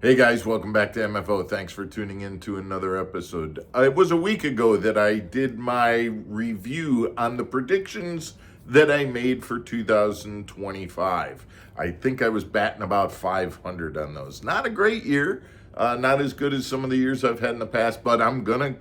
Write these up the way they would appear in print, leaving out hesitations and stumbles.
Hey guys, welcome back to MFO. Thanks for tuning in to another episode. It was a week ago that I did my review on the predictions that I made for 2025. I think I was batting about 500 on those. Not a great year, not as good as some of the years I've had in the past, but I'm going to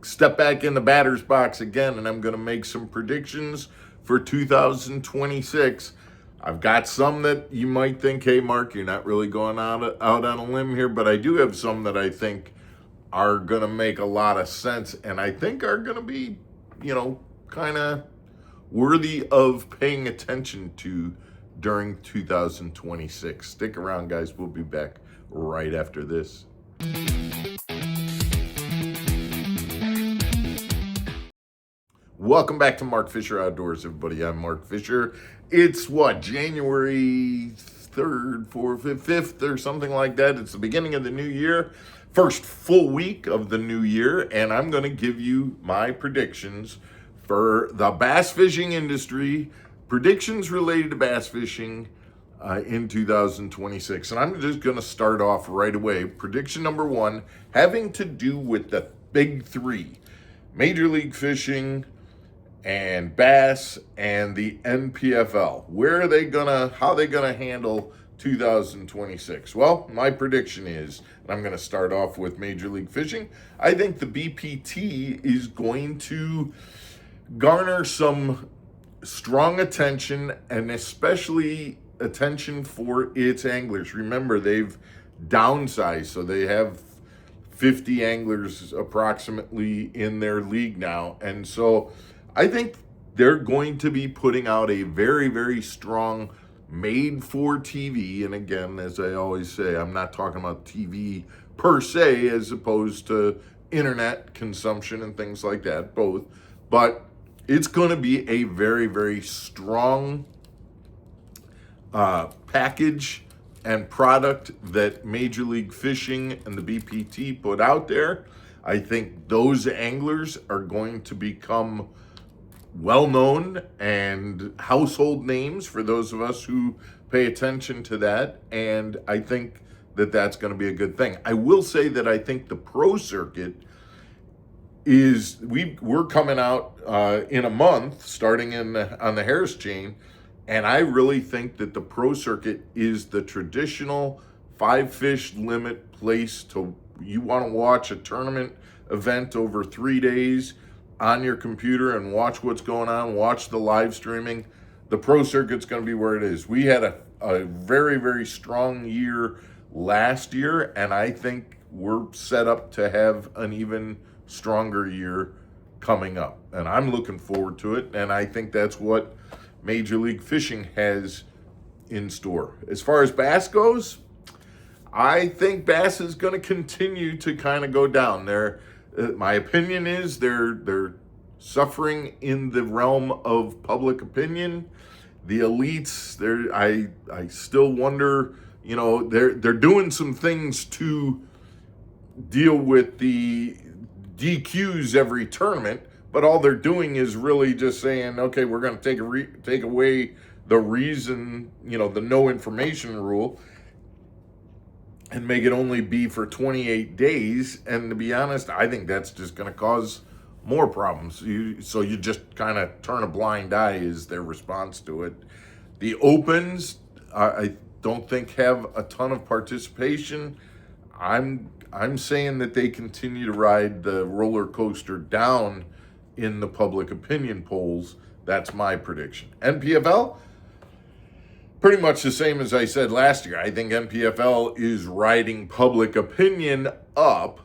step back in the batter's box again and I'm going to make some predictions for 2026. I've got some that you might think, hey, Mark, you're not really going out on a limb here, but I do have some that I think are going to make a lot of sense and I think are going to be, kind of worthy of paying attention to during 2026. Stick around, guys. We'll be back right after this. Welcome back to Mark Fisher Outdoors, everybody. I'm Mark Fisher. It's January 3rd, 4th, 5th, or something like that. It's the beginning of the new year, first full week of the new year, and I'm going to give you my predictions for the bass fishing industry, predictions related to bass fishing in 2026. And I'm just going to start off right away. Prediction number one, having to do with the big three: Major League Fishing and bass and the NPFL. How are they gonna handle 2026? Well, my prediction is, and I'm gonna start off with Major League Fishing, I think the BPT is going to garner some strong attention, and especially attention for its anglers. Remember, they've downsized, so they have 50 anglers approximately in their league now. And so I think they're going to be putting out a very, very strong made for TV. And again, as I always say, I'm not talking about TV per se as opposed to internet consumption and things like that, both. But it's going to be a very, very strong package and product that Major League Fishing and the BPT put out there. I think those anglers are going to become well-known and household names for those of us who pay attention to that, and I think that that's going to be a good thing. I will say that I think the pro circuit we're coming out in a month, starting on the Harris chain, and I really think that the pro circuit is the traditional 5-fish limit place you want to watch a tournament event over 3 days on your computer and watch what's going on, watch the live streaming. The pro circuit's going to be where it is. We had a very, very strong year last year, and I think we're set up to have an even stronger year coming up. And I'm looking forward to it, and I think that's what Major League Fishing has in store. As far as bass goes, I think bass is going to continue to kind of go down. My opinion is they're suffering in the realm of public opinion. The elites, I still wonder, they're doing some things to deal with the DQs every tournament, but all they're doing is really just saying, okay, we're going to take away the reason, the no information rule, and make it only be for 28 days. And to be honest, I think that's just going to cause more problems. So you just kind of turn a blind eye is their response to it. The opens, I don't think have a ton of participation. I'm saying that they continue to ride the roller coaster down in the public opinion polls. That's my prediction. NPFL, pretty much the same as I said last year. I think NPFL is riding public opinion up.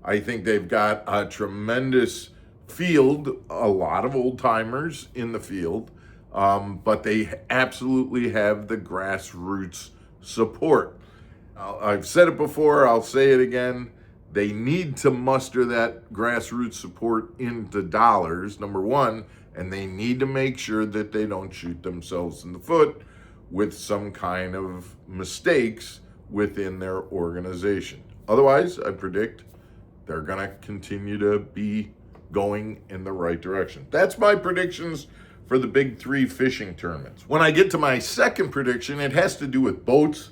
I think they've got a tremendous field, a lot of old timers in the field, but they absolutely have the grassroots support. I've said it before, I'll say it again. They need to muster that grassroots support into dollars, number one, and they need to make sure that they don't shoot themselves in the foot with some kind of mistakes within their organization. Otherwise, I predict they're going to continue to be going in the right direction. That's my predictions for the big three fishing tournaments. When I get to my second prediction, it has to do with boats,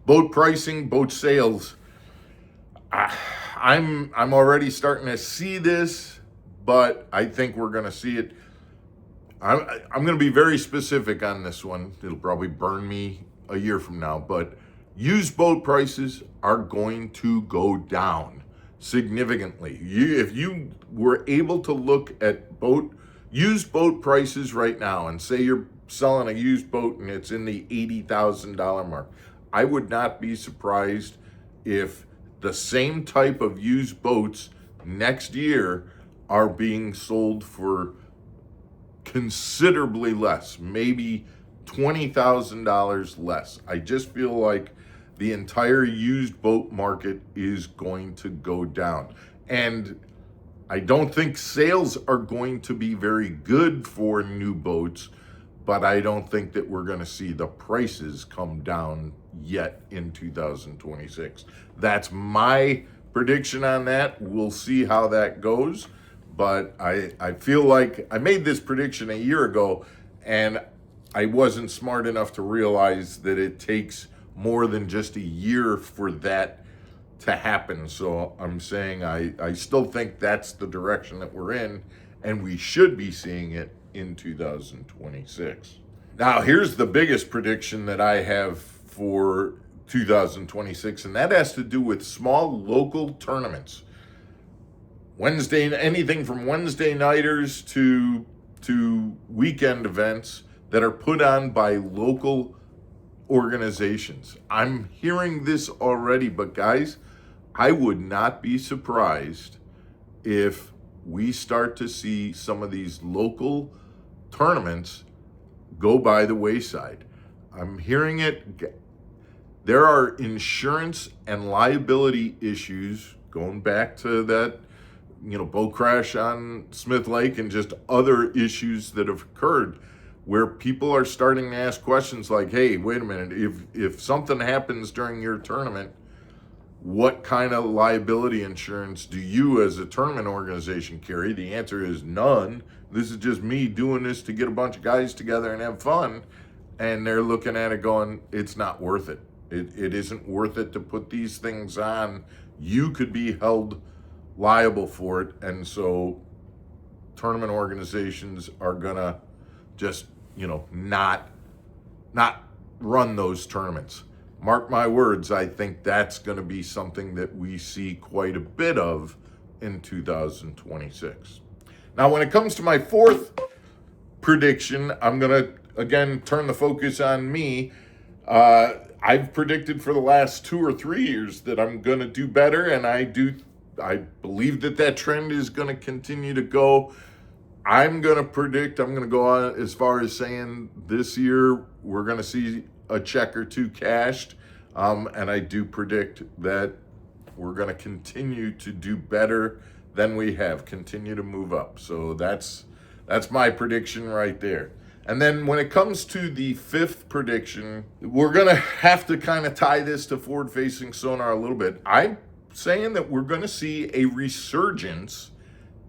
boat pricing, boat sales. I'm already starting to see this, but I think we're going to see it. I'm going to be very specific on this one. It'll probably burn me a year from now, but used boat prices are going to go down significantly. If you were able to look at used boat prices right now and say you're selling a used boat and it's in the $80,000 mark, I would not be surprised if the same type of used boats next year are being sold for considerably less, maybe $20,000 less. I just feel like the entire used boat market is going to go down. And I don't think sales are going to be very good for new boats, but I don't think that we're going to see the prices come down yet in 2026. That's my prediction on that. We'll see how that goes. But I feel like I made this prediction a year ago, and I wasn't smart enough to realize that it takes more than just a year for that to happen. So I'm saying I still think that's the direction that we're in, and we should be seeing it in 2026. Now, here's the biggest prediction that I have for 2026, and that has to do with small local tournaments. Anything from Wednesday nighters to weekend events that are put on by local organizations. I'm hearing this already, but guys, I would not be surprised if we start to see some of these local tournaments go by the wayside. I'm hearing it. There are insurance and liability issues going back to that, boat crash on Smith Lake and just other issues that have occurred where people are starting to ask questions like, hey, wait a minute, if something happens during your tournament, what kind of liability insurance do you as a tournament organization carry? The answer is none. This is just me doing this to get a bunch of guys together and have fun. And they're looking at it going, it's not worth it. It isn't worth it to put these things on. You could be held liable for it. And so tournament organizations are gonna just not run those tournaments. Mark my words, I think that's going to be something that we see quite a bit of in 2026. Now, when it comes to my fourth prediction, I'm going to again turn the focus on me. I've predicted for the last 2 or 3 years that I'm going to do better, and I believe that trend is going to continue to go. I'm going to go on as far as saying this year we're going to see a check or two cashed. And I do predict that we're going to continue to do better than we have, continue to move up. So that's my prediction right there. And then when it comes to the fifth prediction, we're going to have to kind of tie this to forward-facing sonar a little bit. I'm saying that we're going to see a resurgence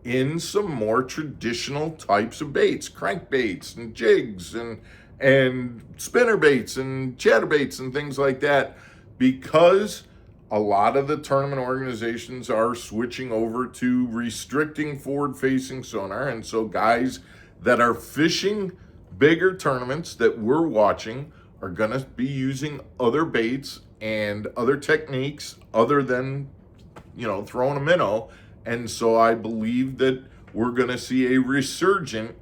in some more traditional types of baits, crankbaits and jigs and spinner baits and chatterbaits and things like that, because a lot of the tournament organizations are switching over to restricting forward-facing sonar. And so guys that are fishing bigger tournaments that we're watching are going to be using other baits and other techniques other than, throwing a minnow. And so I believe that we're going to see a resurgence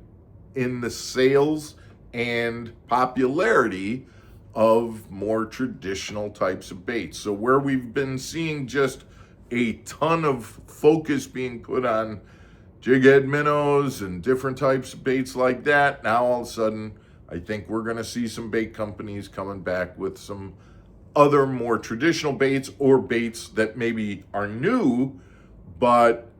in the sales and popularity of more traditional types of baits. So where we've been seeing just a ton of focus being put on jig head minnows and different types of baits like that, now all of a sudden I think we're going to see some bait companies coming back with some other more traditional baits, or baits that maybe are new but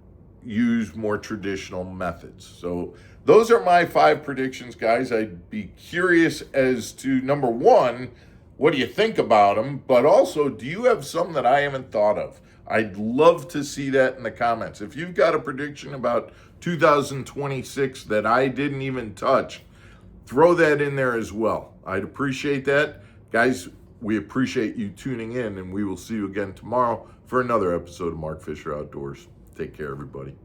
use more traditional methods. So those are my 5 predictions, guys. I'd be curious as to, number one, what do you think about them? But also, do you have some that I haven't thought of? I'd love to see that in the comments. If you've got a prediction about 2026 that I didn't even touch, throw that in there as well. I'd appreciate that. Guys, we appreciate you tuning in, and we will see you again tomorrow for another episode of Mark Fisher Outdoors. Take care, everybody.